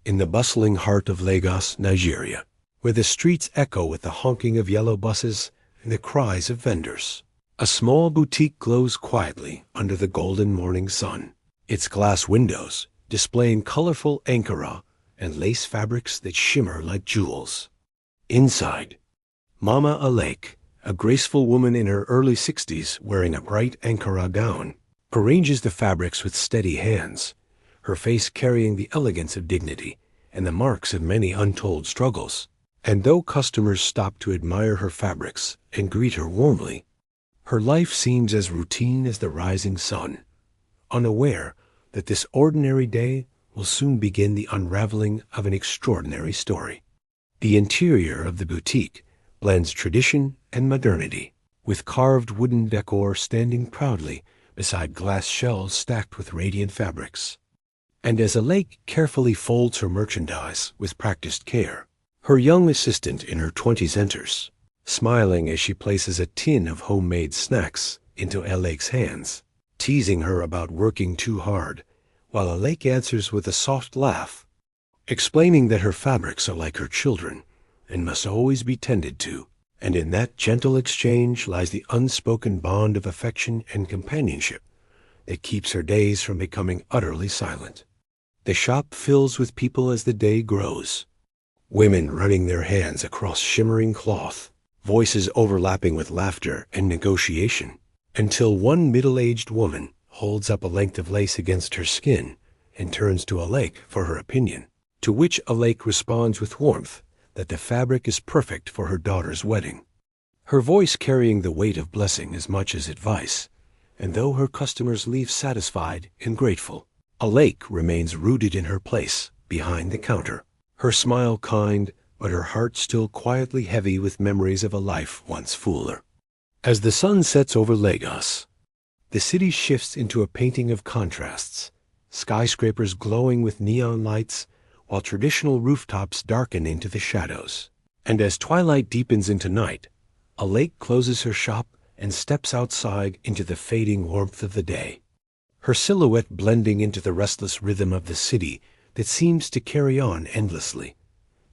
in the bustling heart of Lagos, Nigeria, where the streets echo with the honking of yellow buses and the cries of vendors. A small boutique glows quietly under the golden morning sun, its glass windows displaying colorful Ankara and lace fabrics that shimmer like jewels. Inside, Mama Alake, a graceful woman in her early 60s wearing a bright Ankara gown, arranges the fabrics with steady hands, her face carrying the elegance of dignity and the marks of many untold struggles. And though customers stop to admire her fabrics and greet her warmly, her life seems as routine as the rising sun, unaware that this ordinary day will soon begin the unraveling of an extraordinary story. The interior of the boutique blends tradition and modernity, with carved wooden decor standing proudly beside glass shelves stacked with radiant fabrics. And as Alake carefully folds her merchandise with practiced care, her young assistant in her 20s enters, smiling as she places a tin of homemade snacks into Alake's hands, teasing her about working too hard, while Alake answers with a soft laugh, explaining that her fabrics are like her children and must always be tended to. And in that gentle exchange lies the unspoken bond of affection and companionship that keeps her days from becoming utterly silent. The shop fills with people as the day grows, women running their hands across shimmering cloth, voices overlapping with laughter and negotiation, until one middle-aged woman holds up a length of lace against her skin and turns to Alake for her opinion, to which Alake responds with warmth that the fabric is perfect for her daughter's wedding, her voice carrying the weight of blessing as much as advice. And though her customers leave satisfied and grateful, Alake remains rooted in her place behind the counter, her smile kind, but her heart still quietly heavy with memories of a life once fuller. As the sun sets over Lagos, the city shifts into a painting of contrasts, skyscrapers glowing with neon lights, while traditional rooftops darken into the shadows. And as twilight deepens into night, Alake closes her shop and steps outside into the fading warmth of the day, her silhouette blending into the restless rhythm of the city that seems to carry on endlessly,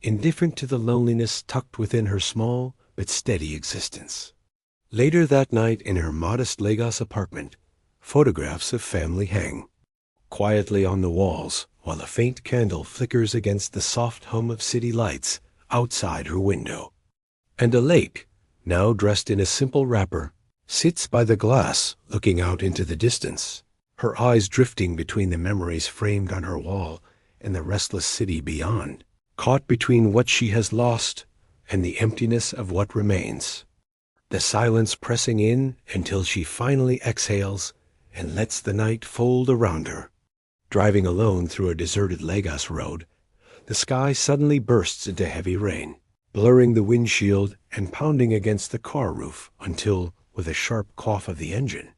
indifferent to the loneliness tucked within her small but steady existence. Later that night in her modest Lagos apartment, photographs of family hang quietly on the walls, while a faint candle flickers against the soft hum of city lights outside her window. And Alake, now dressed in a simple wrapper, sits by the glass looking out into the distance, her eyes drifting between the memories framed on her wall and the restless city beyond, caught between what she has lost and the emptiness of what remains, the silence pressing in until she finally exhales and lets the night fold around her. Driving alone through a deserted Lagos road, the sky suddenly bursts into heavy rain, blurring the windshield and pounding against the car roof until, with a sharp cough of the engine,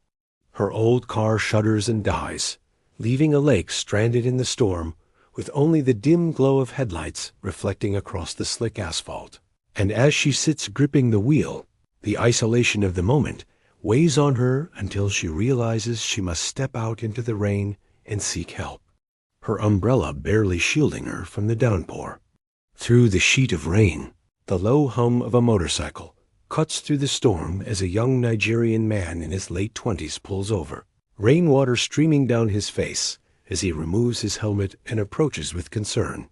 her old car shudders and dies, leaving Alake stranded in the storm with only the dim glow of headlights reflecting across the slick asphalt. And as she sits gripping the wheel, the isolation of the moment weighs on her until she realizes she must step out into the rain and seek help, her umbrella barely shielding her from the downpour. Through the sheet of rain, the low hum of a motorcycle cuts through the storm as a young Nigerian man in his late 20s pulls over, rainwater streaming down his face as he removes his helmet and approaches with concern,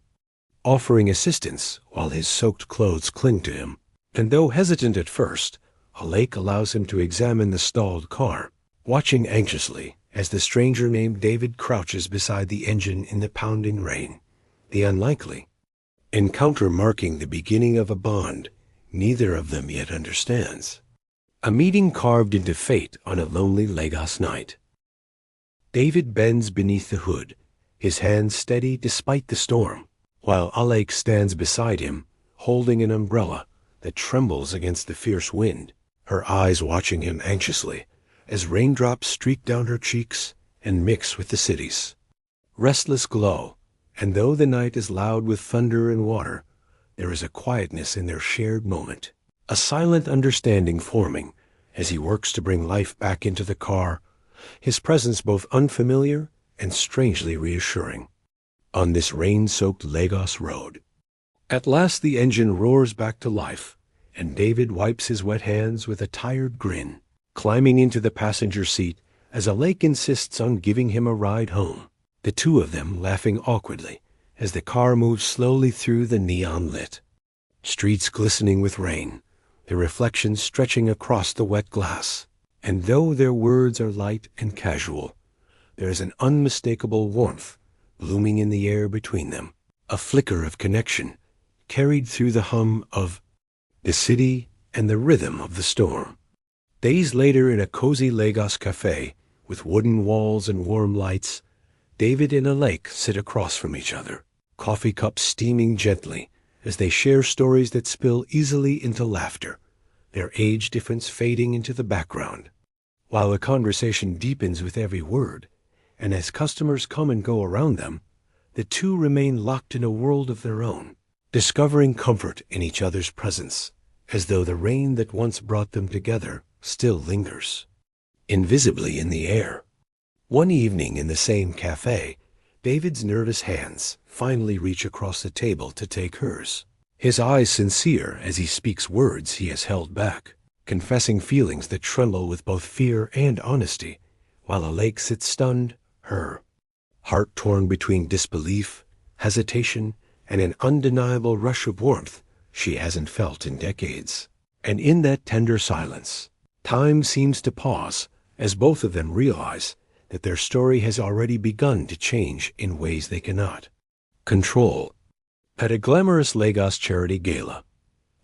offering assistance while his soaked clothes cling to him. And though hesitant at first, Alake allows him to examine the stalled car, watching anxiously as the stranger named David crouches beside the engine in the pounding rain, the unlikely encounter marking the beginning of a bond neither of them yet understands. A meeting carved into fate on a lonely Lagos night. David bends beneath the hood, his hands steady despite the storm, while Alake stands beside him, holding an umbrella that trembles against the fierce wind, her eyes watching him anxiously as raindrops streak down her cheeks and mix with the city's restless glow. And though the night is loud with thunder and water, there is a quietness in their shared moment, a silent understanding forming as he works to bring life back into the car, his presence both unfamiliar and strangely reassuring. on this rain-soaked Lagos road. At last the engine roars back to life, and David wipes his wet hands with a tired grin, climbing into the passenger seat as Alake insists on giving him a ride home, the two of them laughing awkwardly as the car moves slowly through the neon-lit streets glistening with rain, their reflections stretching across the wet glass. And though their words are light and casual, there is an unmistakable warmth blooming in the air between them, a flicker of connection carried through the hum of the city and the rhythm of the storm. Days later, in a cozy Lagos cafe with wooden walls and warm lights, David and Alake sit across from each other, coffee cups steaming gently as they share stories that spill easily into laughter, their age difference fading into the background. While the conversation deepens with every word, and as customers come and go around them, the two remain locked in a world of their own, discovering comfort in each other's presence, as though the rain that once brought them together still lingers, invisibly in the air. One evening in the same cafe, David's nervous hands finally reach across the table to take hers, his eyes sincere as he speaks words he has held back, confessing feelings that tremble with both fear and honesty, while Alake sits stunned, her heart torn between disbelief, hesitation, and an undeniable rush of warmth she hasn't felt in decades. And in that tender silence, time seems to pause as both of them realize that their story has already begun to change in ways they cannot control. At a glamorous Lagos charity gala,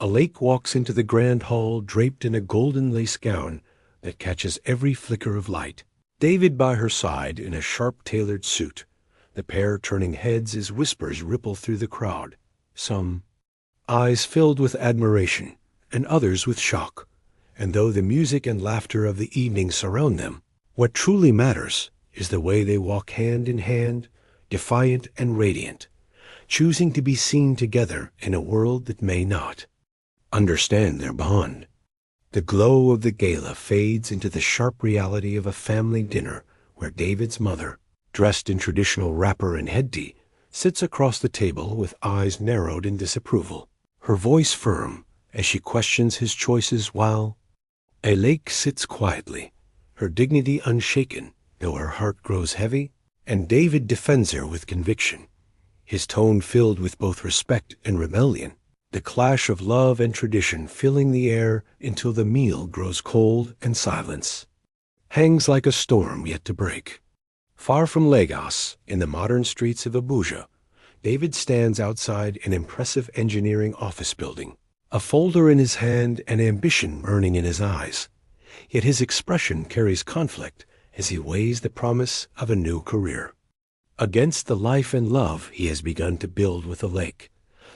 Alake walks into the grand hall draped in a golden lace gown that catches every flicker of light. David by her side in a sharp-tailored suit, the pair turning heads as whispers ripple through the crowd, some eyes filled with admiration and others with shock. And though the music and laughter of the evening surround them, what truly matters is the way they walk hand in hand, defiant and radiant, choosing to be seen together in a world that may not understand their bond. The glow of the gala fades into the sharp reality of a family dinner where David's mother, dressed in traditional wrapper and headtie, sits across the table with eyes narrowed in disapproval, her voice firm as she questions his choices, while Alake sits quietly, her dignity unshaken, though her heart grows heavy, and David defends her with conviction, his tone filled with both respect and rebellion, the clash of love and tradition filling the air until the meal grows cold and silence hangs like a storm yet to break. Far from Lagos, in the modern streets of Abuja, David stands outside an impressive engineering office building, a folder in his hand and ambition burning in his eyes. Yet his expression carries conflict as he weighs the promise of a new career against the life and love he has begun to build with Alake.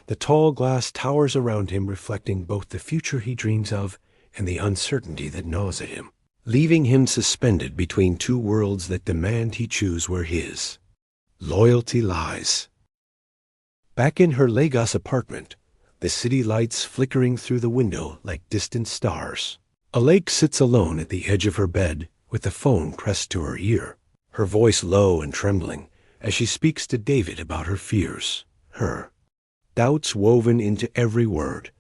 The tall glass towers around him, reflecting both the future he dreams of and the uncertainty that gnaws at him, leaving him suspended between two worlds that demand he choose where his loyalty lies. Back in her Lagos apartment, the city lights flickering through the window like distant stars, Alake sits alone at the edge of her bed with the phone pressed to her ear, her voice low and trembling as she speaks to David about her fears, her doubts woven into every word,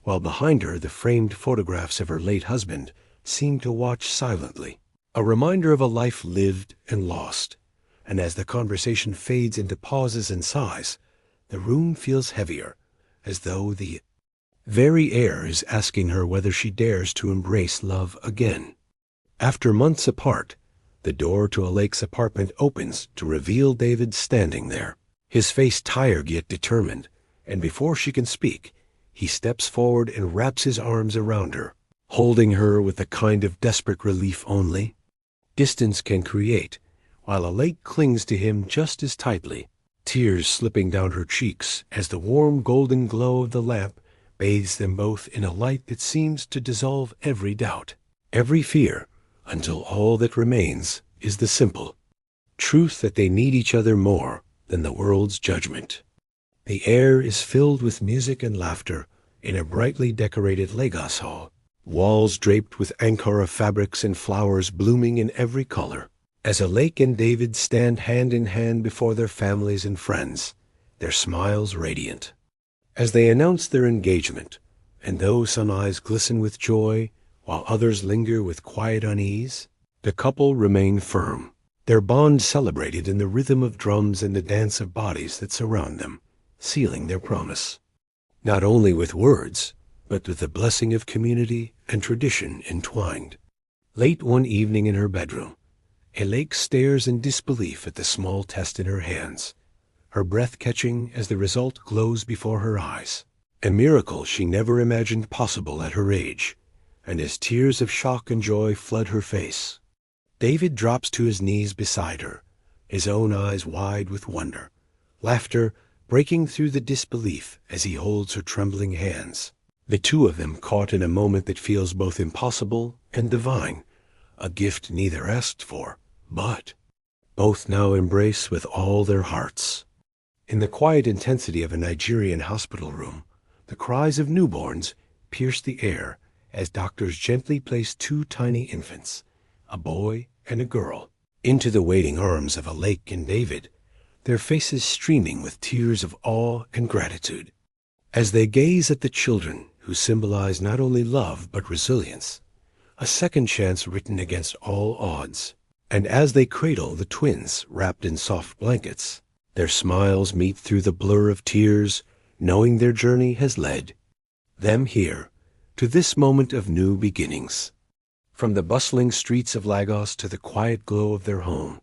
while behind her the framed photographs of her late husband seem to watch silently, a reminder of a life lived and lost. And as the conversation fades into pauses and sighs, the room feels heavier, as though the very air is asking her whether she dares to embrace love again. After months apart, the door to Alake's apartment opens to reveal David standing there, his face tired yet determined, and before she can speak, he steps forward and wraps his arms around her, holding her with a kind of desperate relief only distance can create, while Alake clings to him just as tightly, tears slipping down her cheeks as the warm golden glow of the lamp bathes them both in a light that seems to dissolve every doubt, every fear, until all that remains is the simple truth that they need each other more than the world's judgment. The air is filled with music and laughter in a brightly decorated Lagos hall, walls draped with Ankara fabrics and flowers blooming in every color. As Alake and David stand hand in hand before their families and friends, their smiles radiant. As they announce their engagement, and though some eyes glisten with joy, while others linger with quiet unease, the couple remain firm, their bond celebrated in the rhythm of drums and the dance of bodies that surround them, sealing their promise. Not only with words, but with the blessing of community and tradition entwined. Late one evening in her bedroom, Alake stares in disbelief at the small test in her hands, her breath catching as the result glows before her eyes, a miracle she never imagined possible at her age, and as tears of shock and joy flood her face, David drops to his knees beside her, his own eyes wide with wonder, laughter breaking through the disbelief as he holds her trembling hands. The two of them caught in a moment that feels both impossible and divine, a gift neither asked for, but both now embrace with all their hearts. In the quiet intensity of a Nigerian hospital room, the cries of newborns pierce the air as doctors gently place two tiny infants, a boy and a girl, into the waiting arms of Alake and David, their faces streaming with tears of awe and gratitude. As they gaze at the children who symbolize not only love but resilience, a second chance written against all odds, and as they cradle the twins wrapped in soft blankets, their smiles meet through the blur of tears, knowing their journey has led them here to this moment of new beginnings. From the bustling streets of Lagos to the quiet glow of their home,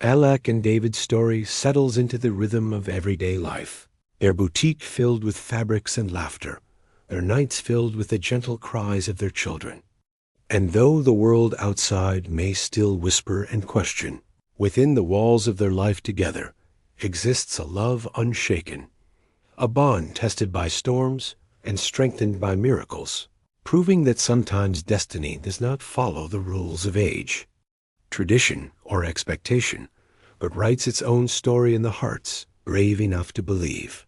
Alake and David's story settles into the rhythm of everyday life, their boutique filled with fabrics and laughter, their nights filled with the gentle cries of their children. And though the world outside may still whisper and question, within the walls of their life together exists a love unshaken, a bond tested by storms and strengthened by miracles, proving that sometimes destiny does not follow the rules of age, tradition, or expectation, but writes its own story in the hearts brave enough to believe.